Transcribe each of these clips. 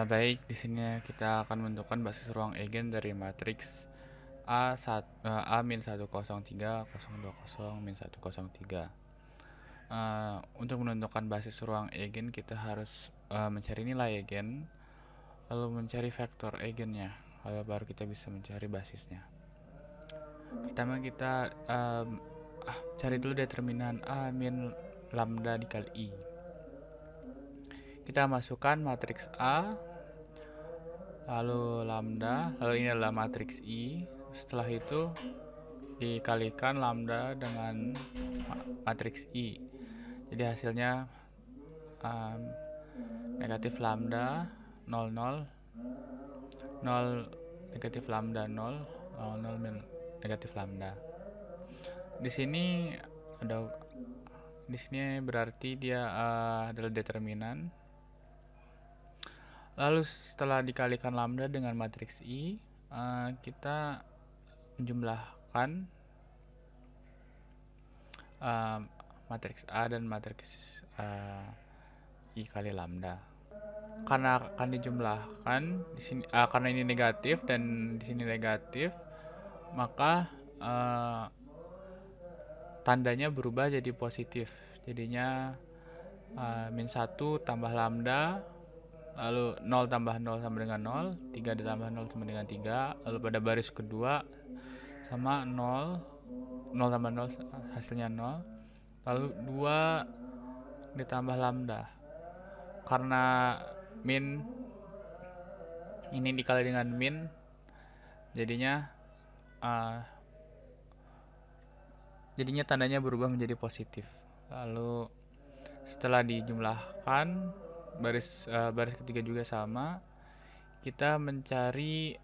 Baik, di sini kita akan menentukan basis ruang eigen dari matriks A-103-020-103. Untuk menentukan basis ruang eigen, kita harus mencari nilai eigen, lalu mencari vektor eigennya, lalu baru kita bisa mencari basisnya. Pertama kita cari dulu determinan A min lambda dikali I. Kita masukkan matriks A, lalu lambda, lalu ini adalah matriks I. Setelah itu dikalikan lambda dengan matriks I. Jadi hasilnya negatif lambda 0 0 0 negatif lambda 0 0 negatif lambda. Di sini berarti dia adalah determinan. Lalu setelah dikalikan lambda dengan matriks I, kita menjumlahkan matriks A dan matriks I kali lambda. Karena akan dijumlahkan di sini, karena ini negatif dan di sini negatif, maka tandanya berubah jadi positif. Jadinya min 1 tambah lambda, lalu 0 tambah 0 sama dengan 0, 3 ditambah 0 sama dengan 3, lalu pada baris kedua sama 0, 0 tambah 0 hasilnya 0, lalu 2 ditambah lambda. Karena min ini dikali dengan min, jadinya tandanya berubah menjadi positif. Lalu setelah dijumlahkan, baris ketiga juga sama, kita mencari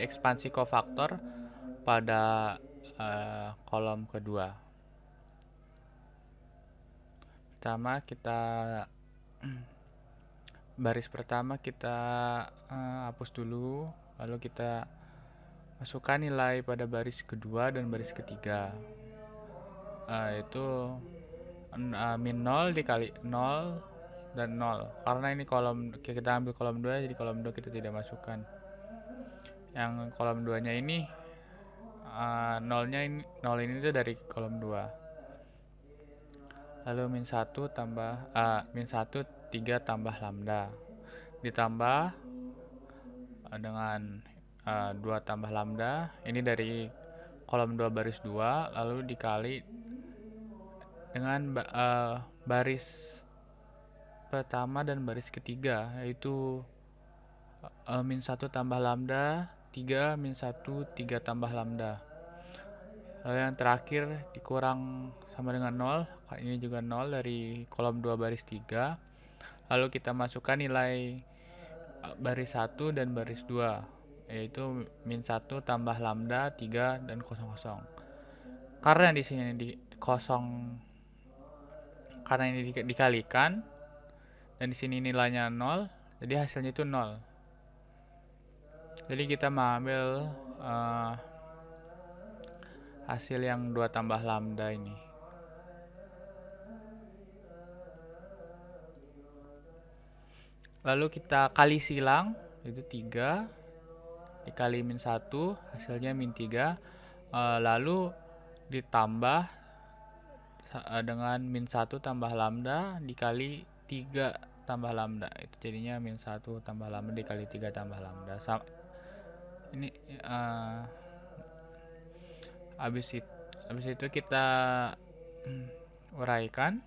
ekspansi kofaktor pada kolom kedua. Baris pertama kita hapus dulu, lalu kita masukkan nilai pada baris kedua dan baris ketiga, yaitu min 0 dikali 0 dan 0. Karena ini kita ambil kolom 2, jadi kolom 2 kita tidak masukkan. Yang kolom 2 nya ini 0 ini itu dari kolom 2. Lalu min 1 tambah min 1 3 tambah lambda ditambah dengan 2 tambah lambda, ini dari kolom 2 baris 2, lalu dikali dengan baris pertama dan baris ketiga, yaitu min 1 tambah lambda 3 min 1 3 tambah lambda. Lalu yang terakhir dikurang sama dengan 0, ini juga 0 dari kolom 2 baris 3. Lalu kita masukkan nilai baris 1 dan baris 2, yaitu min 1 tambah lambda 3 dan 0 0. Karena di sini karena ini dikalikan dan di sini nilainya 0, jadi hasilnya itu 0. Jadi kita mengambil hasil yang 2 tambah lambda ini. Lalu kita kali silang, itu 3 dikali min 1, hasilnya min 3, lalu ditambah dengan min 1 tambah lambda dikali 3 tambah lambda, itu jadinya min 1 tambah lambda dikali 3 tambah lambda. Ini habis itu kita uraikan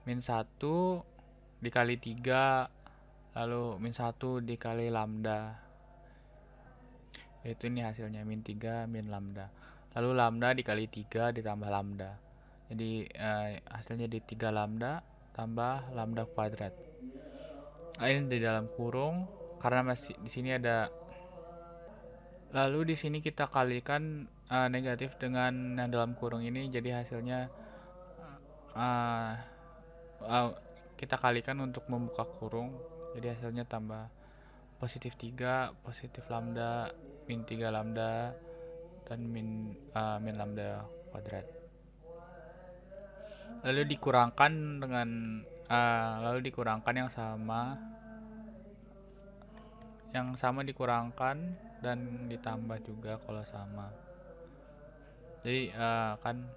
min 1 dikali 3, lalu min 1 dikali lambda, yaitu ini hasilnya min 3 min lambda, lalu lambda dikali 3 ditambah lambda, jadi hasilnya di 3 lambda tambah lambda kuadrat. Ini di dalam kurung karena masih di sini ada. Lalu di sini kita kalikan negatif dengan yang dalam kurung ini, jadi hasilnya kita kalikan untuk membuka kurung, jadi hasilnya tambah positif 3 positif lambda min 3 lambda dan min lambda kuadrat. lalu dikurangkan dengan lalu dikurangkan yang sama dikurangkan dan ditambah juga kalau sama. Jadi kan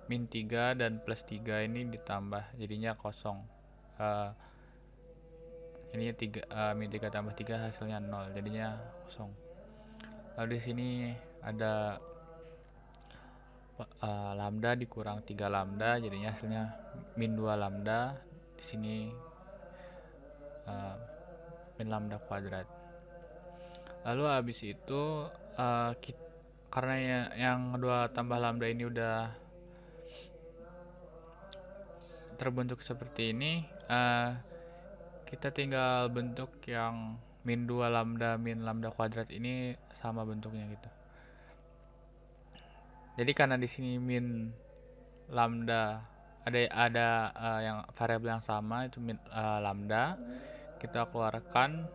min 3 dan plus 3 ini ditambah jadinya kosong. Ini min 3 tambah 3 hasilnya 0, jadinya kosong. Lalu di sini ada lambda dikurang 3 lambda, jadinya hasilnya min 2 lambda. Di sini min lambda kuadrat. Lalu habis itu karena yang 2 tambah lambda ini udah terbentuk seperti ini, kita tinggal bentuk yang min 2 lambda min lambda kuadrat ini sama bentuknya gitu. Jadi karena di sini min lambda ada yang variabel yang sama itu min lambda, kita keluarkan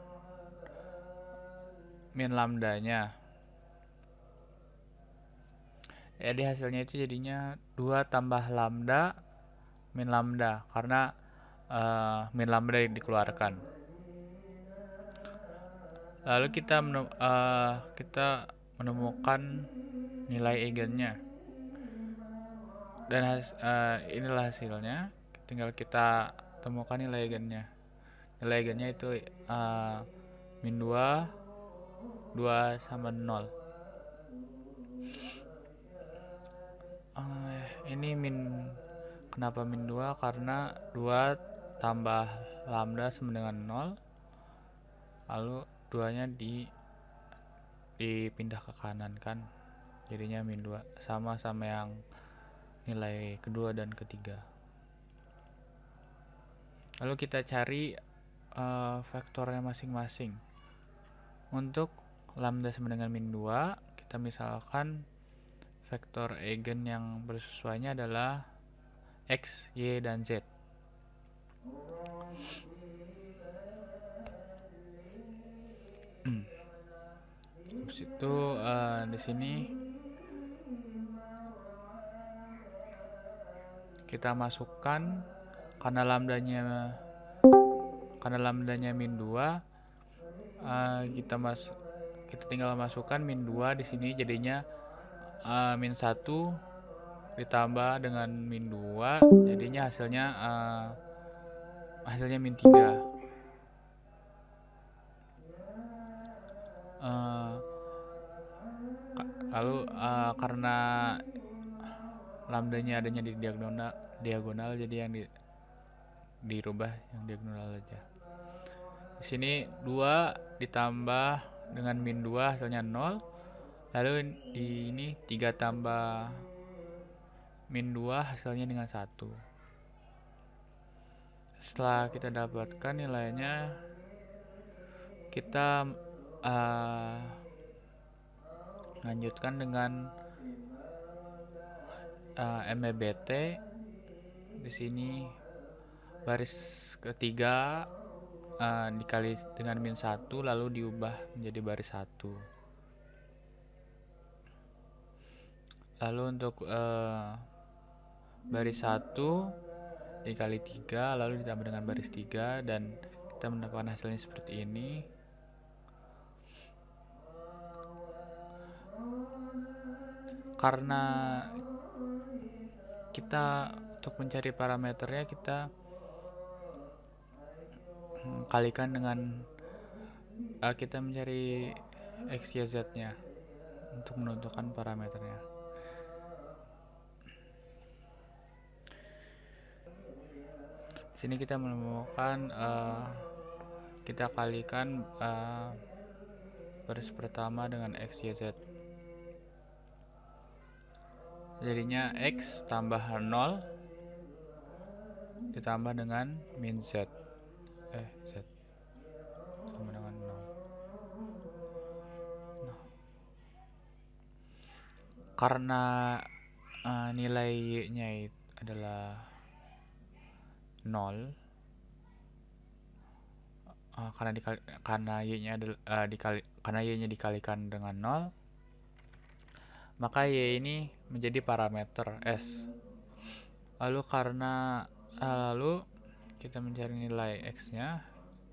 min lambdanya. Jadi hasilnya itu jadinya 2 tambah lambda min lambda karena min lambda dikeluarkan. Lalu kita menemukan nilai eigennya, dan inilah hasilnya. Tinggal kita temukan nilai eigennya. Nilai eigennya itu min 2 sama 0. Ini kenapa min 2? Karena 2 tambah lambda sama dengan 0, lalu 2 nya dipindah ke kanan kan, jadinya min 2 sama yang nilai kedua dan ketiga. Lalu kita cari vektornya masing-masing. Untuk lambda sama dengan min 2, kita misalkan vektor eigen yang bersesuaiannya adalah x, y, dan z. Habis itu di sini kita masukkan karena lambdanya min 2, kita tinggal masukkan min 2 di sini, jadinya min 1 ditambah dengan min 2, jadinya hasilnya min 3. Lalu karena lambdanya adanya di diagonal, jadi yang dirubah yang diagonal aja. Di sini 2 ditambah dengan min 2 hasilnya 0. Lalu di ini 3 tambah min 2 hasilnya dengan 1. Setelah kita dapatkan nilainya, kita lanjutkan dengan MEBT. Di sini baris ketiga dikali dengan min 1 lalu diubah menjadi baris 1. Lalu untuk baris 1 dikali 3 lalu ditambah dengan baris 3, dan kita mendapatkan hasilnya seperti ini. Karena kita untuk mencari parameternya kita kalikan dengan kita mencari x, y, z nya untuk menentukan parameternya. Di sini kita menemukan kita kalikan baris pertama dengan x, y, z, jadinya x tambah 0 ditambah dengan min z sama dengan 0. Karena nilai y-nya adalah 0, karena y-nya dikalikan dengan 0, maka y ini menjadi parameter s. Lalu kita mencari nilai x-nya.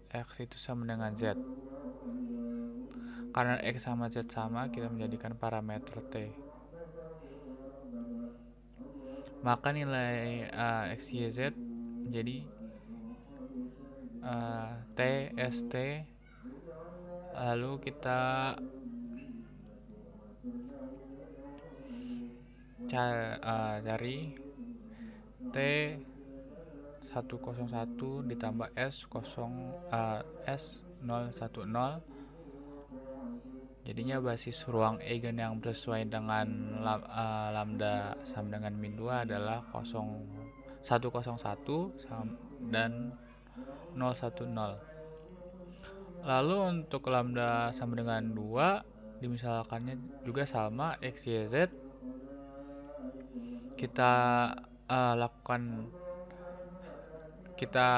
X itu sama dengan z. Karena x sama z sama, kita menjadikan parameter t. Maka nilai x, y, z menjadi t, st. Lalu kita cari t 101 ditambah s010, jadinya basis ruang eigen yang bersesuaian dengan lambda sama dengan min 2 adalah 101 dan 010. Lalu untuk lambda sama dengan 2, dimisalkannya juga sama x, y, z. Kita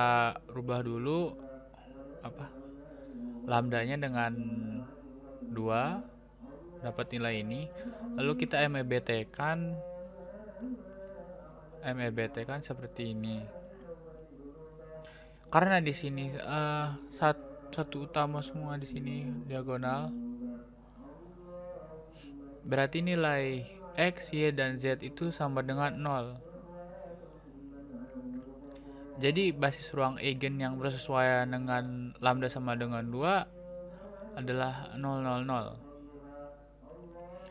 rubah dulu lambdanya dengan 2, dapat nilai ini. Lalu kita MEBT kan seperti ini. Karena di sini satu utama semua, di sini diagonal, berarti nilai x, y, dan z itu sama dengan 0. Jadi basis ruang eigen yang bersesuaian dengan lambda sama dengan 2 adalah 000.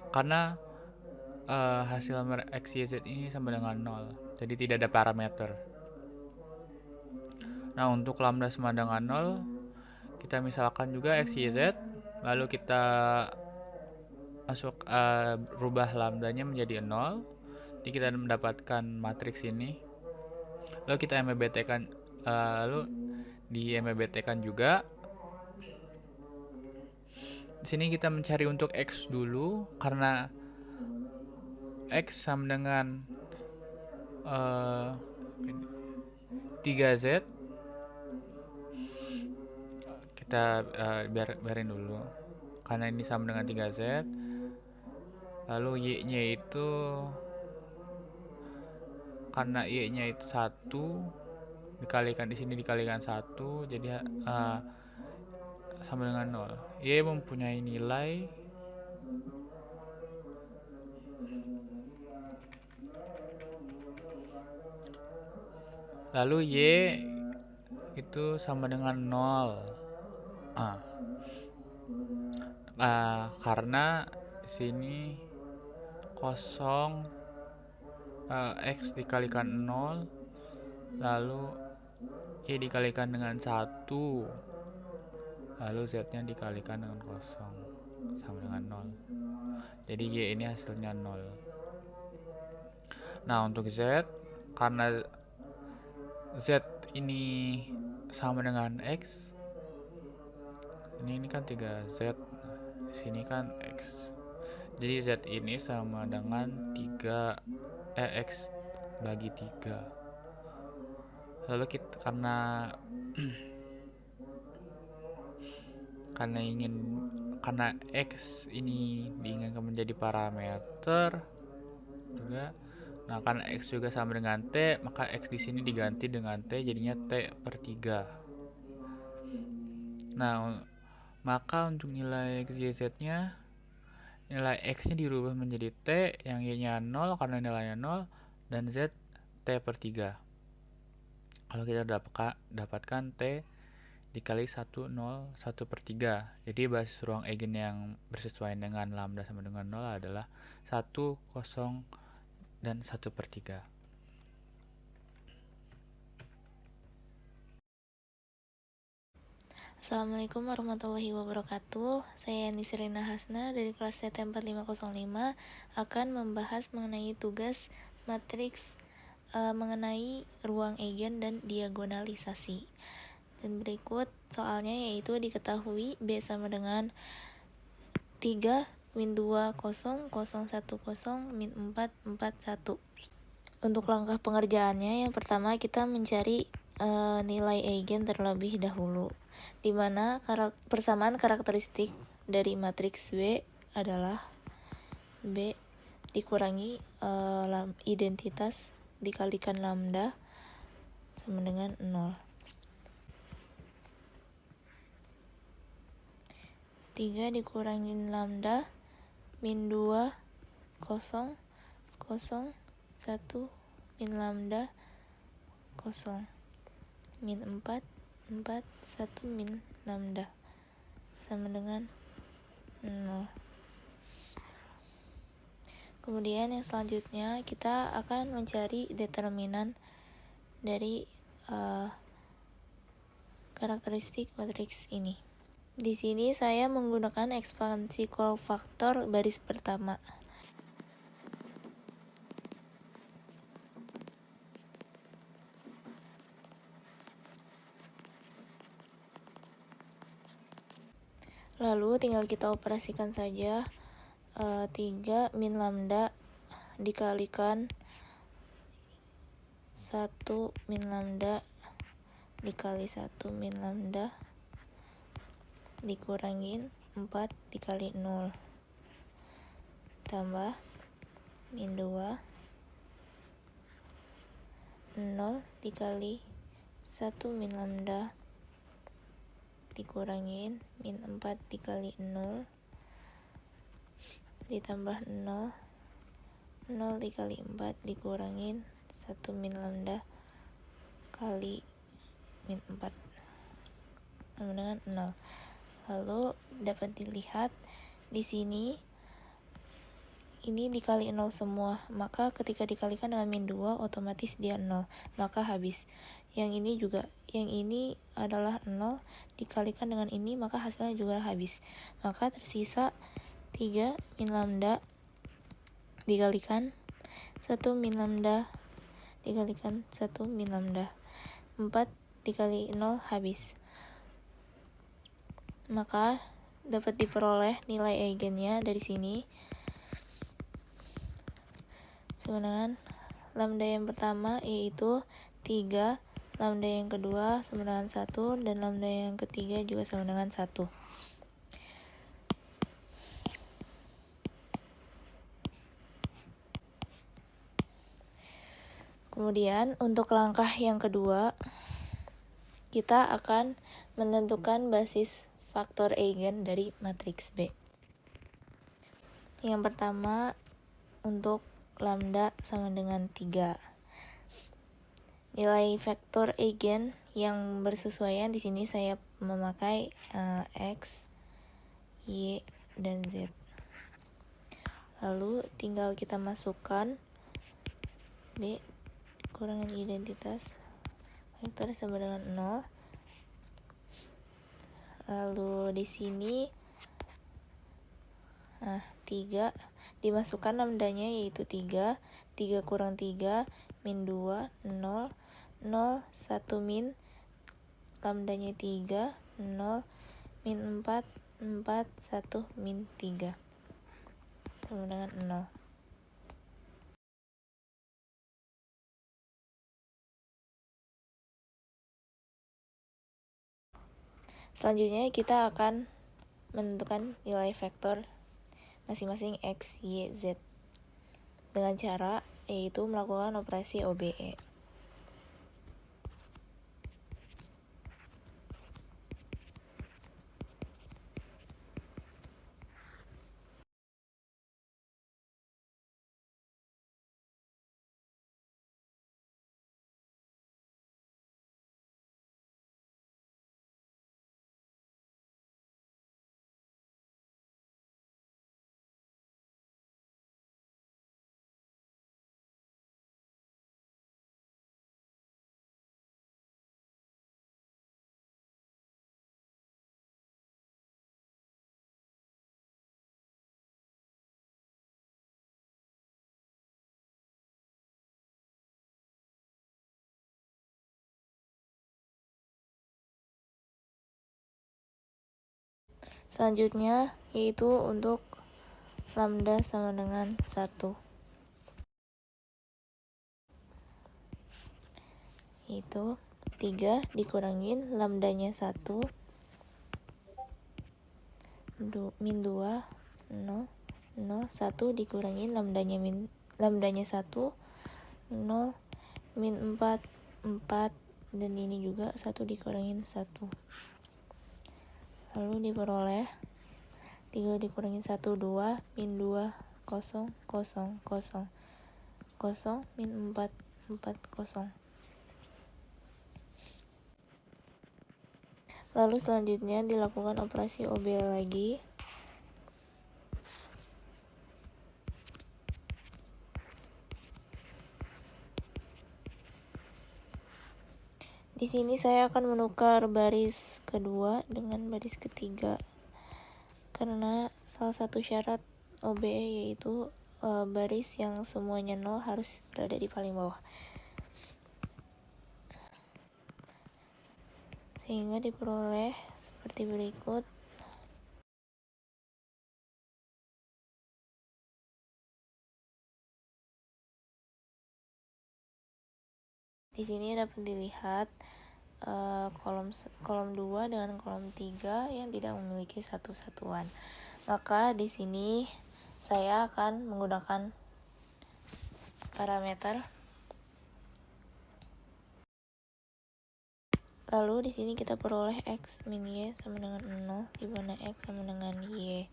Karena hasil x, y, z ini sama dengan 0. Jadi tidak ada parameter. Nah, untuk lambda sama dengan 0, kita misalkan juga x, y, z. Lalu kita rubah lambdanya menjadi 0. Jadi kita mendapatkan matriks ini. Lalu kita MEBT-kan, di MEBT-kan juga. Di sini kita mencari untuk x dulu, karena x sama dengan 3z. Kita biarin dulu, karena ini sama dengan 3z. Lalu y-nya itu, karena y-nya itu 1 dikalikan di sini dikalikan 1, jadi sama dengan 0. Y mempunyai nilai lalu y itu sama dengan 0. Karena di sini 0, x dikalikan 0, lalu y dikalikan dengan 1, lalu z nya dikalikan dengan 0, sama dengan 0. Jadi y ini hasilnya 0. Nah, untuk z, karena z ini sama dengan x, ini kan 3z, sini kan x, jadi z ini sama dengan 3 x bagi 3. Lalu kita karena x ini diinginkan menjadi parameter juga. Nah, karena x juga sama dengan t, maka x di sini diganti dengan t, jadinya t per 3. Nah, maka untuk nilai x, y, z nya, nilai x nya dirubah menjadi t, yang y nya 0 karena nilainya 0, dan z t per 3. Kalau kita dapatkan t dikali 1 per 3. Jadi basis ruang eigen yang bersesuaian dengan lambda sama dengan 0 adalah 1, 0, dan 1 per 3. Assalamualaikum warahmatullahi wabarakatuh. Saya Nisrina Hasna dari kelas TT 4505 akan membahas mengenai tugas matriks mengenai ruang eigen dan diagonalisasi. Dan berikut soalnya, yaitu diketahui B sama dengan 3 min 2 0 0 10 min 4 4 1. Untuk langkah pengerjaannya, yang pertama kita mencari nilai eigen terlebih dahulu, di mana persamaan karakteristik dari matriks B adalah B dikurangi identitas dikalikan lambda sama dengan 0. 3 dikurangin lambda, min 2, 0, 0, 1, min lambda, 0, min 4, 4, 1, min lambda, sama dengan 0. Kemudian yang selanjutnya kita akan mencari determinan dari karakteristik matriks ini. Di sini saya menggunakan ekspansi kofaktor baris pertama. Lalu tinggal kita operasikan saja 3 min lambda dikalikan 1 min lambda dikali 1 min lambda dikurangin 4 dikali 0 tambah min 2, 0 dikali 1 min lambda dikurangin min 4 dikali 0 ditambah 0, 0 dikali 4 dikurangin 1 min lambda kali min 4 sama dengan 0. Lalu dapat dilihat di sini ini dikali 0 semua, maka ketika dikalikan dengan min 2 otomatis dia 0, maka habis. Yang ini juga, yang ini adalah 0 dikalikan dengan ini, maka hasilnya juga habis. Maka tersisa 3 min lambda dikalikan 1 min lambda dikalikan 1 min lambda, 4 dikali 0 habis. Maka dapat diperoleh nilai eigennya dari sini sama dengan lambda yang pertama yaitu 3, lambda yang kedua sama dengan 1, dan lambda yang ketiga juga sama dengan 1. Kemudian untuk langkah yang kedua, kita akan menentukan basis faktor eigen dari matriks B. Yang pertama, untuk lambda sama dengan 3. Nilai vektor eigen yang bersesuaian di sini saya memakai X, Y, dan Z. Lalu tinggal kita masukkan B kurangan identitas vektor sama dengan 0. Lalu di sini 3 dimasukkan lambdanya yaitu 3 kurang 3 min 2 0 0 1 min lambdanya 3 0 min 4 4 1 min 3 sama dengan 0. Selanjutnya kita akan menentukan nilai vektor masing-masing X, Y, Z dengan cara yaitu melakukan operasi OBE. Selanjutnya yaitu untuk lambda sama dengan 1, yaitu 3 dikurangin lambdanya 1 min 2 0 0 1 dikurangin lambdanya 1 0 min 4, 4, dan ini juga 1 dikurangin 1. Lalu diperoleh 3 dikurangin 1, 2, min 2, 0, 0, 0, 0, min 4, 4, 0. Lalu selanjutnya dilakukan operasi OB lagi. Di sini saya akan menukar baris kedua dengan baris ketiga karena salah satu syarat OB yaitu baris yang semuanya 0 harus berada di paling bawah. Sehingga diperoleh seperti berikut. Di sini dapat dilihat kolom 2 dengan kolom 3 yang tidak memiliki satu satuan. Maka di sini saya akan menggunakan parameter. Lalu di sini kita peroleh x min y sama dengan 0, di mana x sama dengan y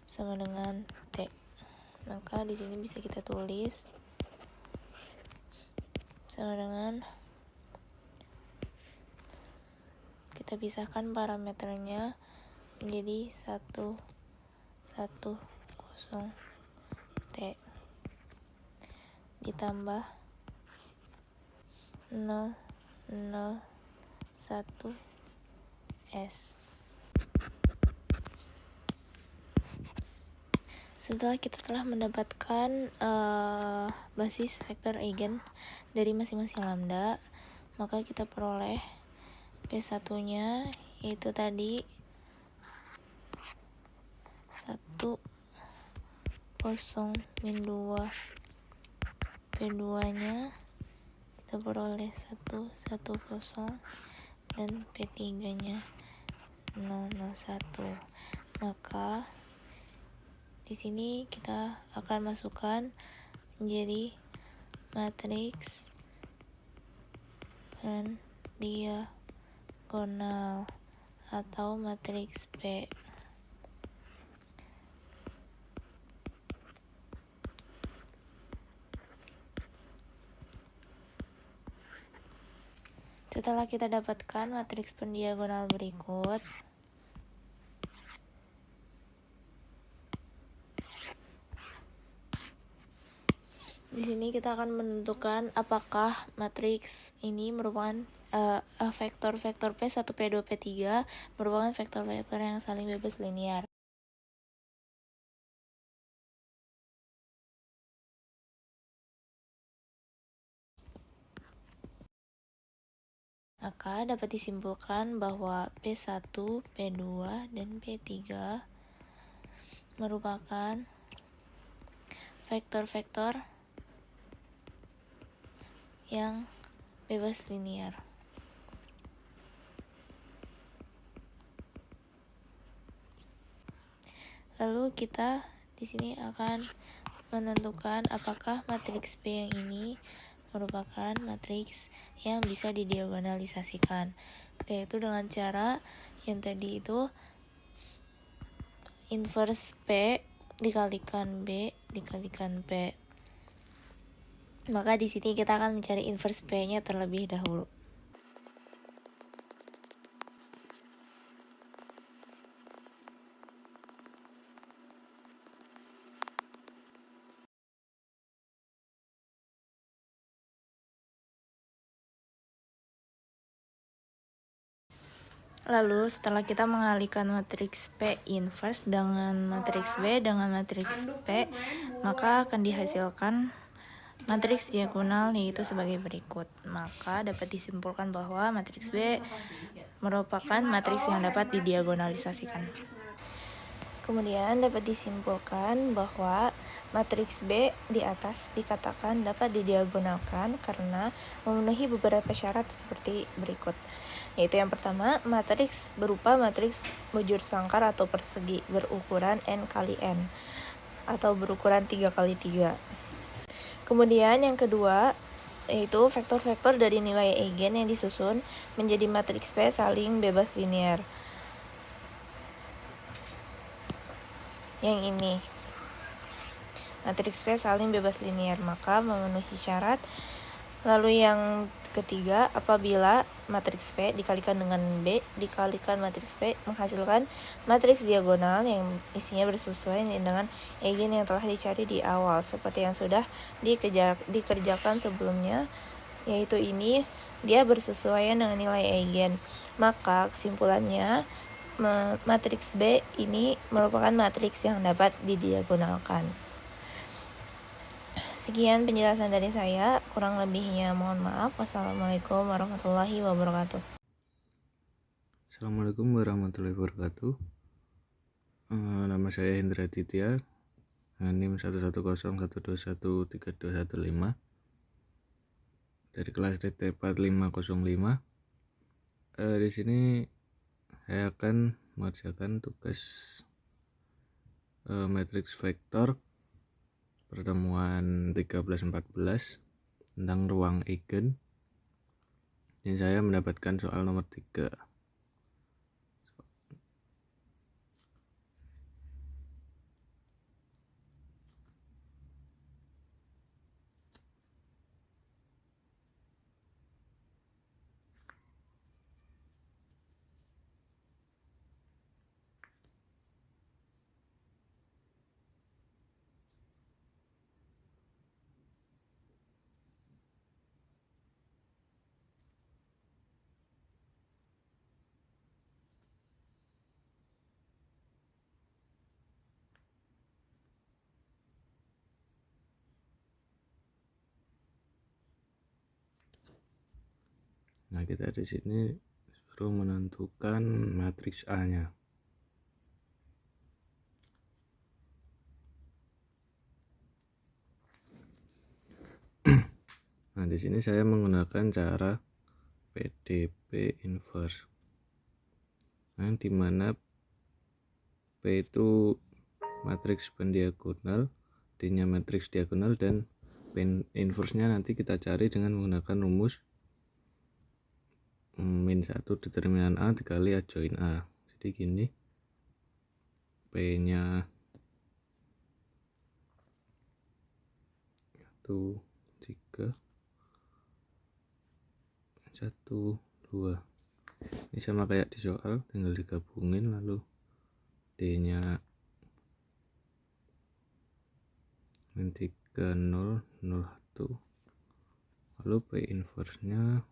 sama dengan t. Maka di sini bisa kita tulis sama dengan, kita pisahkan parameternya menjadi 1, 1, 0 t ditambah 0, 0, 1 s. Setelah kita telah mendapatkan basis vektor eigen dari masing-masing lambda, maka kita peroleh P1 nya yaitu tadi 1, 0, min 2. P2 nya kita peroleh 1, 1, 0, dan P3 nya 0, 0, 1. Maka di sini kita akan masukkan menjadi matriks diagonal atau matriks P. Setelah kita dapatkan matriks pendiagonal berikut, di sini kita akan menentukan apakah matriks ini merupakan vektor-vektor P1, P2, P3 merupakan vektor-vektor yang saling bebas linear. Maka dapat disimpulkan bahwa P1, P2, dan P3 merupakan vektor-vektor yang bebas linear. Lalu kita di sini akan menentukan apakah matriks P yang ini merupakan matriks yang bisa didiagonalisasikan, yaitu dengan cara yang tadi itu inverse P dikalikan B dikalikan P. Maka di sini kita akan mencari inverse P-nya terlebih dahulu. Lalu setelah kita mengalihkan matriks P inverse dengan matriks B dengan matriks P, maka akan dihasilkan matriks diagonal yaitu sebagai berikut. Maka dapat disimpulkan bahwa matriks B merupakan matriks yang dapat didiagonalisasikan. Kemudian dapat disimpulkan bahwa matriks B di atas dikatakan dapat didiagonalkan karena memenuhi beberapa syarat seperti berikut. Yaitu yang pertama, matriks berupa matriks bujur sangkar atau persegi berukuran n kali n atau berukuran 3 kali 3. Kemudian yang kedua, yaitu vektor-vektor dari nilai eigen yang disusun menjadi matriks P saling bebas linear. Yang ini matriks P saling bebas linear, maka memenuhi syarat. Lalu yang ketiga, apabila matriks P dikalikan dengan B dikalikan matriks P menghasilkan matriks diagonal yang isinya bersesuaian dengan eigen yang telah dicari di awal, seperti yang sudah dikerjakan sebelumnya, yaitu ini dia bersesuaian dengan nilai eigen. Maka kesimpulannya, matriks B ini merupakan matriks yang dapat didiagonalkan. Sekian penjelasan dari saya, kurang lebihnya mohon maaf. Wassalamualaikum warahmatullahi wabarakatuh. Assalamualaikum warahmatullahi wabarakatuh. Nama saya Hendra Ditya, NIM 11012132115 dari kelas TT 4505. Di sini saya akan mengerjakan tugas matriks vektor pertemuan 13-14 tentang ruang eigen. Ini saya mendapatkan soal nomor 3. Nah, kita di sini suruh menentukan matriks A-nya. Nah, di sini saya menggunakan cara PDP inverse. Nah, di mana P itu matriks pendiagonal, D-nya matriks diagonal, dan P inverse-nya nanti kita cari dengan menggunakan rumus min 1 determinan A dikali A join A. Jadi gini, P-nya 1, 3, 1, 2. Ini sama kayak di soal, tinggal digabungin, lalu D-nya min 3, 0, 0, 1. Lalu P inverse-nya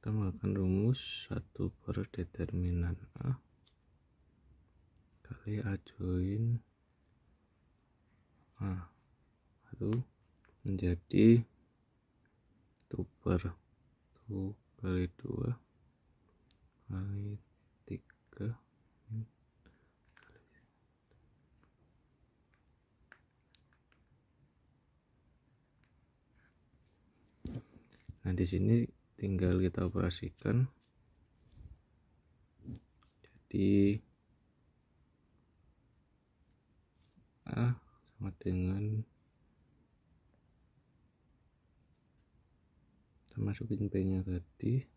kita menggunakan rumus 1 per determinan A kali A join A, lalu menjadi 1 per 1 kali 2 kali 3 Nah, di sini tinggal kita operasikan. Jadi A sama dengan, kita masukin P nya tadi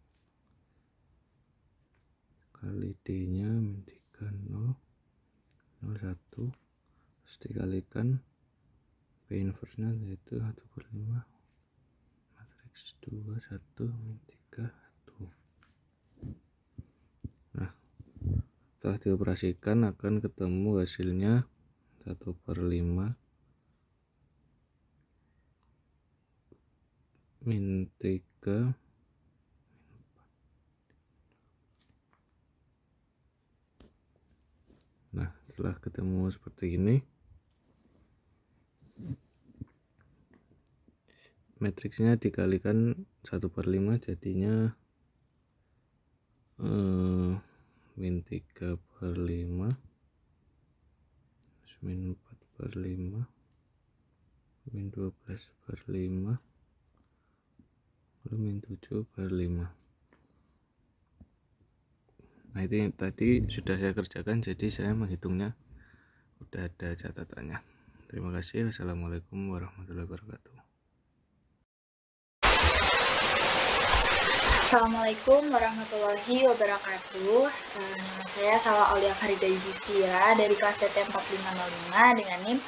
kali D nya min 3, 0, 0, 1, terus dikalikan P inverse nya yaitu 1 per 5 matriks 2, 1, min 3, 1. Nah, setelah dioperasikan akan ketemu hasilnya 1 per 5 min 3 . Nah, setelah ketemu seperti ini, matriksnya dikalikan 1 per 5 jadinya min 3 per 5 min 4 per 5 min 12 per 5 lalu min 7 per 5. Nah, itu yang tadi sudah saya kerjakan, jadi saya menghitungnya udah ada catatannya. Terima kasih. Wassalamualaikum warahmatullahi wabarakatuh. Assalamualaikum warahmatullahi wabarakatuh. Nama saya Salwa Aulia Farida Yudhistira dari kelas TT 4505 dengan NIM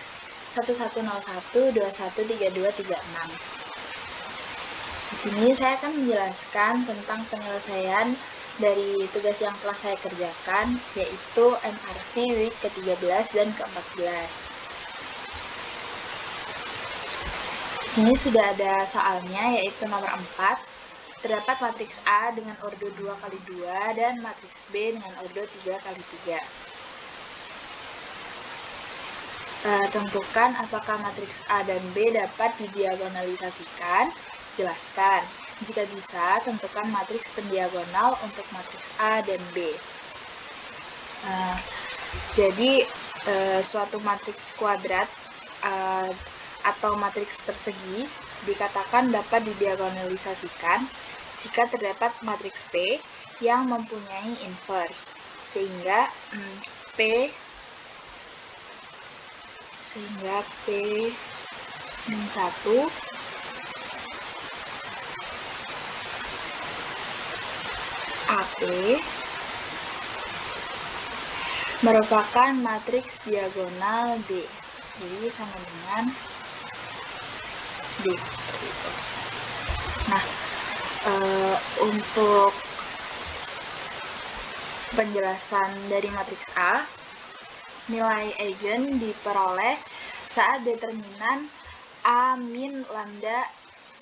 1101213236. Di sini saya akan menjelaskan tentang penyelesaian dari tugas yang telah saya kerjakan, yaitu MRV week ke-13 dan ke-14. Di sini sudah ada soalnya, yaitu nomor 4. Terdapat matriks A dengan ordo 2x2 dan matriks B dengan ordo 3x3. Tentukan apakah matriks A dan B dapat didiagonalisasikan. Jelaskan. Jika bisa, tentukan matriks pendiagonal untuk matriks A dan B. Jadi, suatu matriks kuadrat atau matriks persegi dikatakan dapat didiagonalisasikan jika terdapat matriks P yang mempunyai inverse, sehingga P min 1 AP merupakan matriks diagonal D. Jadi sama dengan D, seperti itu. Nah, untuk penjelasan dari matriks A, nilai eigen diperoleh saat determinan A min lambda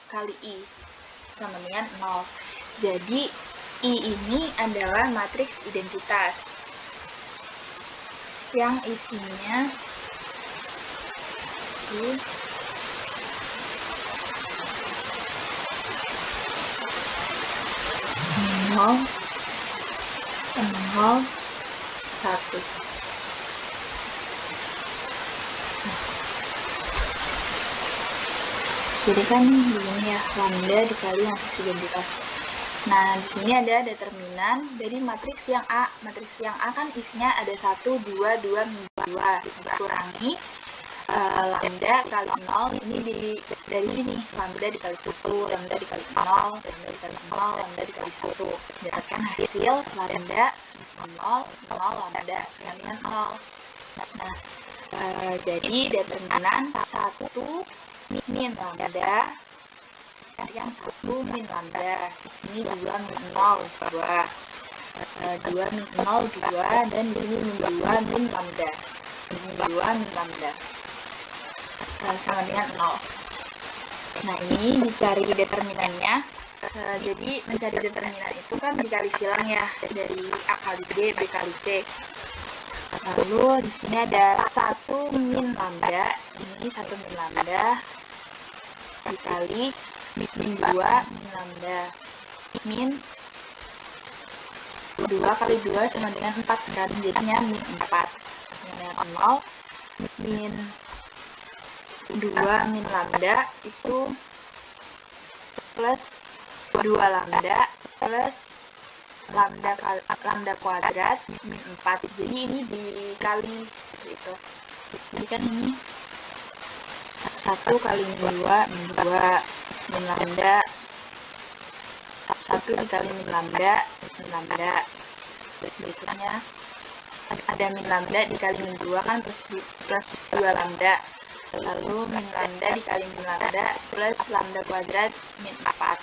kali I sama dengan 0. Jadi, I ini adalah matriks identitas yang isinya 0, 1. Jadi kan begini ya, lambda dikali matriks identitas. Nah, di sini ada determinan dari matriks yang A. Matriks yang A kan isinya ada 1, 2, 2, min 2. Dikurangi lambda kali 0, ini dari sini. Lambda dikali 1, lambda dikali 0, lambda dikali 0, lambda dikali 1. Dapatkan hasil lambda 0, 0, lambda sama dengan 0. Nah, jadi determinan 1 min lambda yang 1 min lambda, sini 2 min 0, 2 min 0, 2, dan di sini min 2 min lambda, min 2 min lambda sama dengan 0. Nah, ini dicari determinannya. Jadi mencari determinan itu kan dikali silang ya, dari A kali B, B kali C. Lalu di sini ada 1 min lambda, ini 1 min lambda dikali min 2 min lambda, min 2 kali 2 sama dengan 4 kan, jadinya min 4 dengan 0. Min 2 min lambda itu plus 2 lambda plus lambda kuadrat min 4. Jadi ini dikali seperti itu. Jadi kan ini 1 kali min 2 min 2 min lambda, 1 dikali min lambda berikutnya ada min lambda dikali min 2 kan plus 2 lambda, lalu min lambda dikali min lambda plus lambda kuadrat min 4.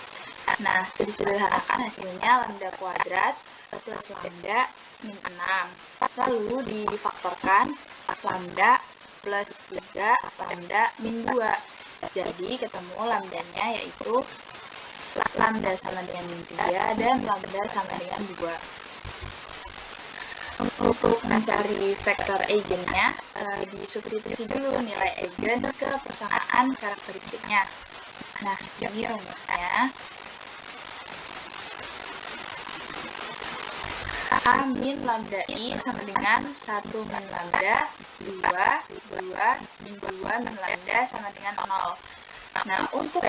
Nah, disederhanakan hasilnya lambda kuadrat plus lambda min 6, lalu difaktorkan lambda plus 3 lambda min 2. Jadi ketemu lambdanya, yaitu lambda sama dengan min 3 dan lambda sama dengan 2. Untuk mencari vektor eigennya, disubstitusi dulu nilai eigen ke persamaan karakteristiknya. Nah, ini rumusnya. A min lambda I sama dengan 1 min lambda, 2 min 2 min lambda sama dengan 0. Nah, untuk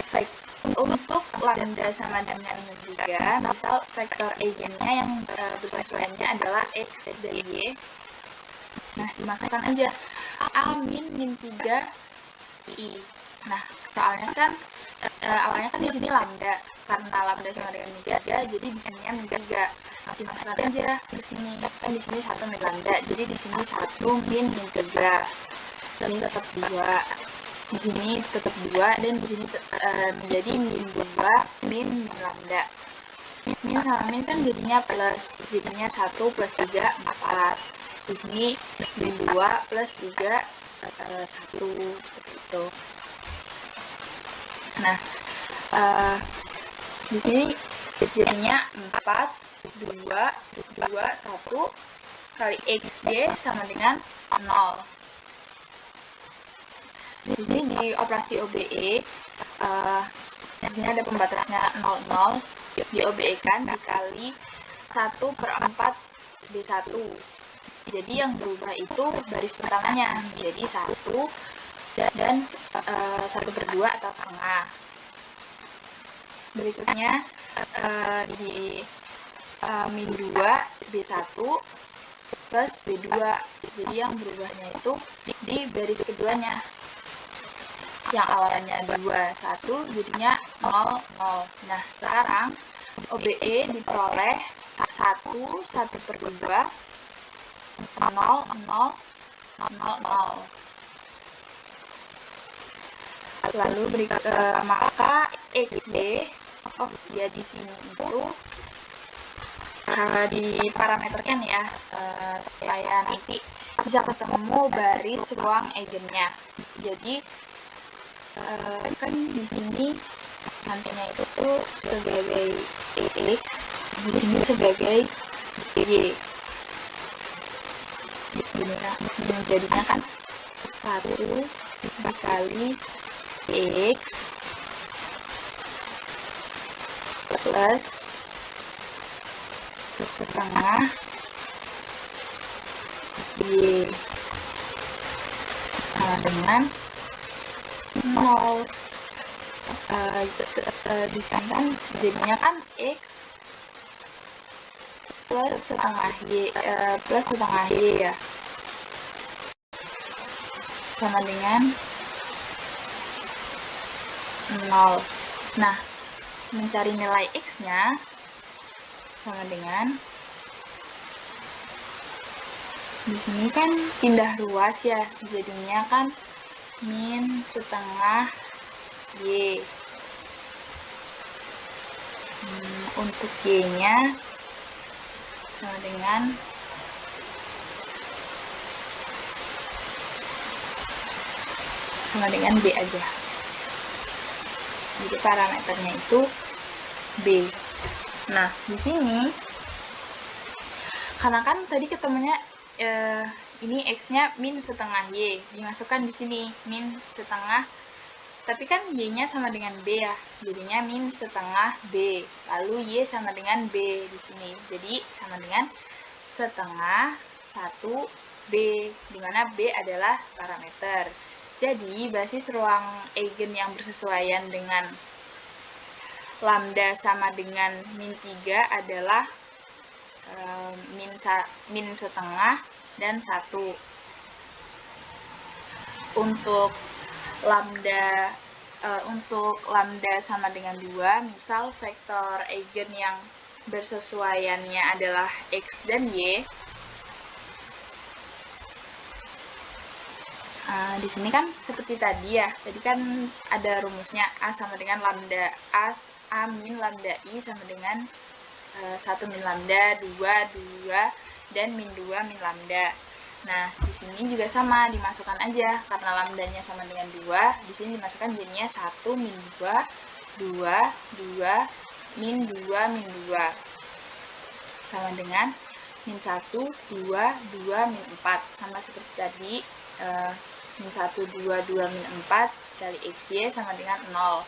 lambda sama dengan min 3, misal vektor eigennya yang bersesuaiannya adalah X dan Y. Nah, dimasukkan aja A min 3 I. Nah, soalnya kan awalnya kan di sini lambda. karena lambda sama dengan min 3, jadi di sininya min 3. Dimasukkan aja ke sini. Kan di sini 1 min lambda, jadi di sini 1 min 3. Di sini tetap 2. Di sini tetap 2 dan di sini menjadi min 2 min lambda. Min sama min kan jadinya plus, jadinya 1 plus 3 4. Di sini min 2 plus 3 1 seperti itu. Nah, di sini jadinya 4 2 1 kali XY sama dengan 0. Di sini di operasi OBE, di sini ada pembatasnya 0 di OBE kan dikali 1/4 B1. Jadi yang berubah itu baris pertamanya menjadi 1 dan 1/2 atau setengah. Berikutnya di min 2 B1 plus B2. Jadi yang berubahnya itu di baris keduanya. Yang awalnya 2, 1 jadinya 0, 0. Nah, sekarang OBE diperoleh 1, 1/2, 0, 0, 0, 0. Lalu maka XY, ya di sini itu diparameterkan ya, supaya nanti bisa ketemu baris ruang eigennya. Jadi kan di sini nantinya itu tuh sebagai X, di sini sebagai Y. Jadinya kan 1 dikali X plus setengah Y sama dengan 0. Di sini kan jadinya kan X plus setengah Y ya, sama dengan 0. Nah, mencari nilai X-nya sama dengan, di sini kan pindah ruas ya, jadinya kan min setengah Y. Untuk Y-nya sama dengan B aja. Jadi parameternya itu B. Nah, di sini karena kan tadi ketemunya ini X-nya min setengah Y, dimasukkan di sini min setengah, tapi kan Y-nya sama dengan B ya, jadinya min setengah B, lalu Y sama dengan B di sini, jadi sama dengan setengah 1 B, dimana B adalah parameter. Jadi basis ruang eigen yang bersesuaian dengan lambda sama dengan min 3 adalah min setengah dan 1. Untuk lambda sama dengan 2, misal vektor eigen yang bersesuaiannya adalah X dan Y. Di sini kan seperti tadi ya, tadi kan ada rumusnya A sama dengan lambda A min lambda I sama dengan 1 min lambda, 2 dan min 2 min lambda. Nah, di sini juga sama, dimasukkan aja karena lambdanya sama dengan 2, di sini dimasukkan jadinya 1 min 2 min 2 min 2 sama dengan min 1 2 min 4, sama seperti tadi, min 1 2 min 4 kali XY sama dengan 0.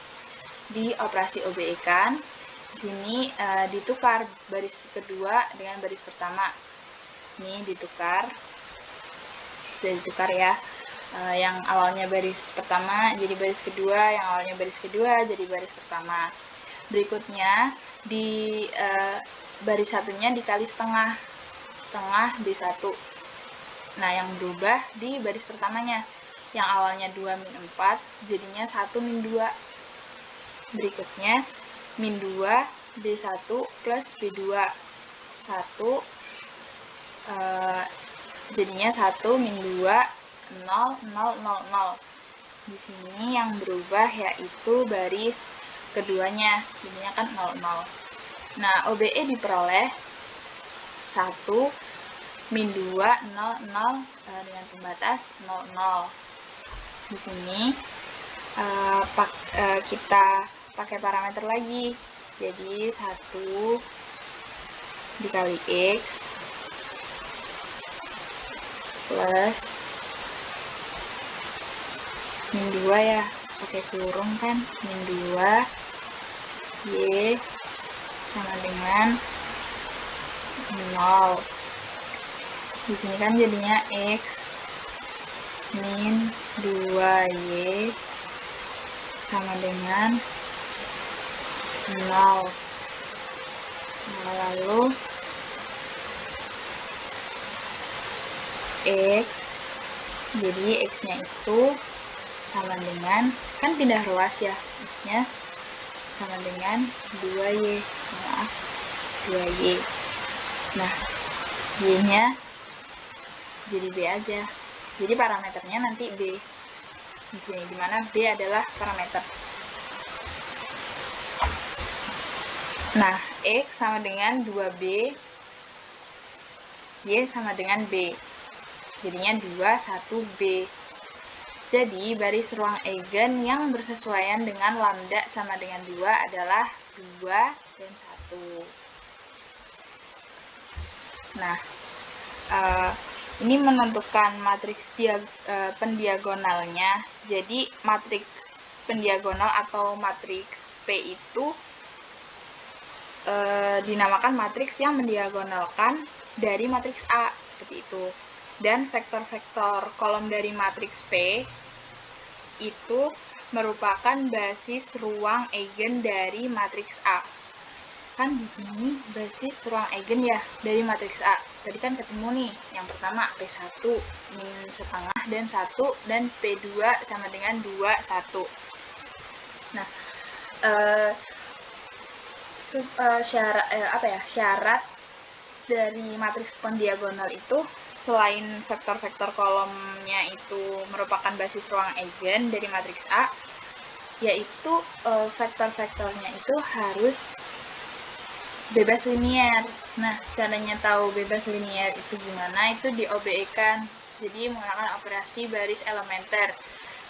Di operasi OBE kan di sini ditukar baris kedua dengan baris pertama. Ini ditukar, sudah ditukar ya. Yang awalnya baris pertama jadi baris kedua, yang awalnya baris kedua jadi baris pertama. Berikutnya di baris satunya dikali setengah B1. Nah, yang berubah di baris pertamanya, yang awalnya 2 min 4 jadinya 1 min 2. Berikutnya min 2 B1 plus B2 1 jadinya 1 min 2 0 0 0 0. Di sini yang berubah yaitu baris keduanya, jadinya kan 0 0. Nah, OBE diperoleh 1 min 2 0 0 dengan pembatas 0 0. Di sini kita pakai parameter lagi. Jadi 1 dikali X plus min 2 ya, pakai kurung kan, min 2 Y sama dengan 0. Di sini kan jadinya X min 2Y sama dengan 0. Nah, lalu X, jadi X-nya itu sama dengan, kan pindah ruas ya, X-nya sama dengan 2Y, maaf, 2Y. Nah, Y-nya jadi B aja. Jadi parameternya nanti B. Di sini dimana B adalah parameter. Nah, X sama dengan 2B, Y sama dengan B. Jadinya 2, 1B. Jadi, baris ruang eigen yang bersesuaian dengan lambda sama dengan 2 adalah 2 dan 1. Nah, ini menentukan matriks pendiagonalnya. Jadi, matriks pendiagonal atau matriks P itu dinamakan matriks yang mendiagonalkan dari matriks A, seperti itu. Dan vektor-vektor kolom dari matriks P itu merupakan basis ruang eigen dari matriks A. Kan di sini basis ruang eigen ya dari matriks A. Tadi kan ketemu nih, yang pertama P1 min setengah dan 1, dan P2 sama dengan 2, 1. Nah, syarat dari matriks pendiagonal itu selain vektor-vektor kolomnya itu merupakan basis ruang eigen dari matriks A, yaitu vektor-vektornya itu harus bebas linier. Nah, caranya tahu bebas linier itu gimana? Itu di OBE-kan. Jadi menggunakan operasi baris elementer.